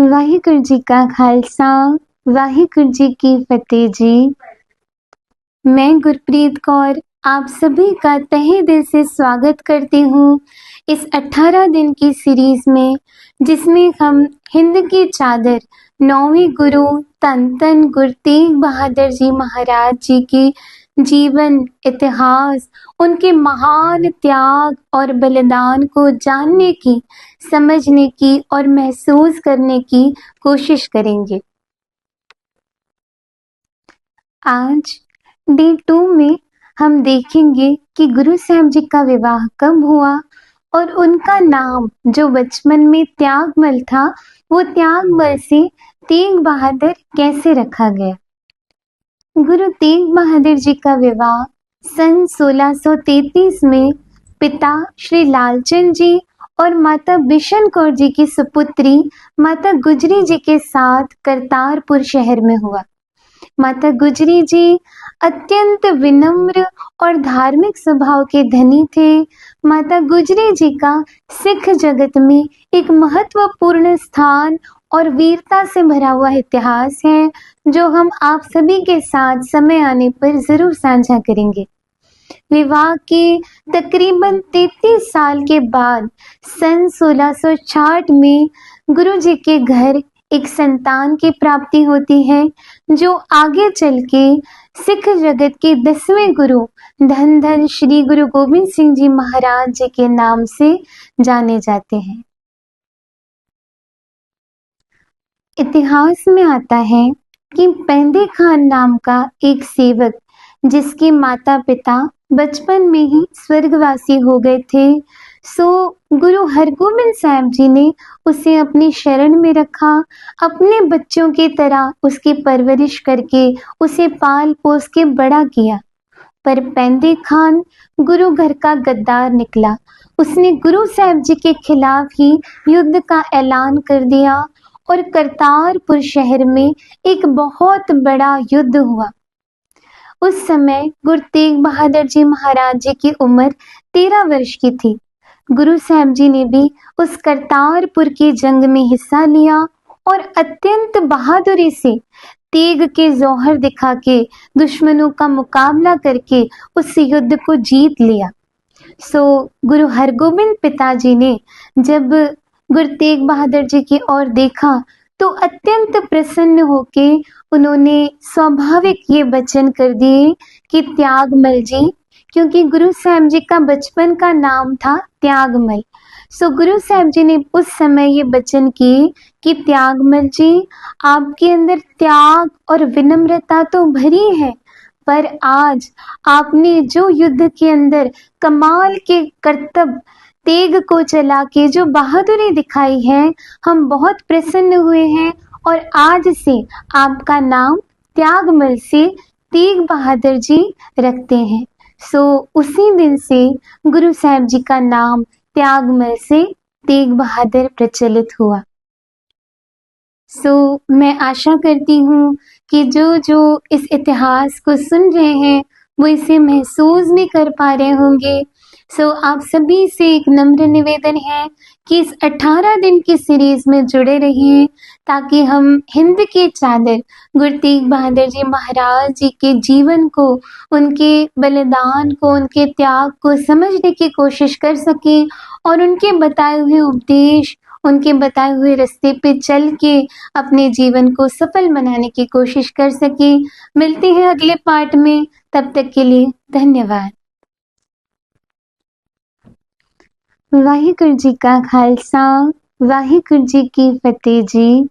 वाहिगुरु जी का खालसा, वाहिगुरु जी की फतेह जी। मैं गुरप्रीत कौर आप सभी का तहे दिल से स्वागत करती हूँ इस 18 दिन की सीरीज में, जिसमें हम हिंद की चादर 9वें गुरु तन तन गुरु तेग बहादुर जी महाराज जी की जीवन इतिहास, उनके महान त्याग और बलिदान को जानने की, समझने की और महसूस करने की कोशिश करेंगे। आज डे 2 में हम देखेंगे कि गुरु साहब जी का विवाह कब हुआ और उनका नाम जो बचपन में त्यागमल था, वो त्यागमल से तेग बहादुर कैसे रखा गया। गुरु तेग बहादुर जी का विवाह सन 1633 में पिता श्री लालचंद जी और माता बिशन कौर जी की सुपुत्री माता गुजरी जी के साथ करतारपुर शहर में हुआ। माता गुजरी जी अत्यंत विनम्र और धार्मिक स्वभाव के धनी थे। माता गुजरी जी का सिख जगत में एक महत्वपूर्ण स्थान और वीरता से भरा हुआ इतिहास है, जो हम आप सभी के साथ समय आने पर जरूर साझा करेंगे। विवाह के तकरीबन 33 साल के बाद सन 1666 में गुरु जी के घर एक संतान की प्राप्ति होती है, जो आगे चल के सिख जगत के 10वें गुरु धन धन श्री गुरु गोबिंद सिंह जी महाराज जी के नाम से जाने जाते हैं। इतिहास में आता है कि पेंदे खान नाम का एक सेवक, जिसके माता पिता बचपन में ही स्वर्गवासी हो गए थे, सो गुरु हरगोबिंद साहब जी ने उसे अपनी शरण में रखा। अपने बच्चों की तरह उसकी परवरिश करके उसे पाल पोस के बड़ा किया। पर पेंदे खान गुरु घर का गद्दार निकला। उसने गुरु साहब जी के खिलाफ ही युद्ध का ऐलान कर दिया और करतारपुर शहर में एक बहुत बड़ा युद्ध हुआ। उस समय गुरु तेग बहादुर जी महाराज जी की उम्र 13 वर्ष की थी। गुरु साहब जी ने भी उस करतारपुर की जंग में हिस्सा लिया और अत्यंत बहादुरी से तेग के जौहर दिखा के दुश्मनों का मुकाबला करके उस युद्ध को जीत लिया। सो गुरु हरगोबिंद पिताजी ने जब गुरु तेग बहादुर जी की ओर देखा तो अत्यंत प्रसन्न होके उन्होंने स्वाभाविक ये वचन कर दिए कि त्यागमल जी, क्योंकि गुरु साहब जी का बचपन का नाम था त्यागमल। सो गुरु साहब जी ने उस समय ये वचन किए कि त्यागमल जी, आपके अंदर त्याग और विनम्रता तो भरी है, पर आज आपने जो युद्ध के अंदर कमाल के करतब तेग को चला के जो बहादुरी दिखाई है, हम बहुत प्रसन्न हुए हैं और आज से आपका नाम त्यागमल से तेग बहादुर जी रखते हैं। सो उसी दिन से गुरु साहब जी का नाम त्यागमल से तेग बहादुर प्रचलित हुआ। मैं आशा करती हूँ कि जो इस इतिहास को सुन रहे हैं वो इसे महसूस भी कर पा रहे होंगे। आप सभी से एक नम्र निवेदन है कि इस 18 दिन की सीरीज में जुड़े रहिए, ताकि हम हिंद की चादर गुरु तेग बहादुर जी महाराज जी के जीवन को, उनके बलिदान को, उनके त्याग को समझने की कोशिश कर सकें और उनके बताए हुए उपदेश, उनके बताए हुए रास्ते पे चल के अपने जीवन को सफल बनाने की कोशिश कर सके। मिलते हैं अगले पार्ट में, तब तक के लिए धन्यवाद। वाहिगुरु जी का खालसा, वाहिगुरु जी की फतेह जी।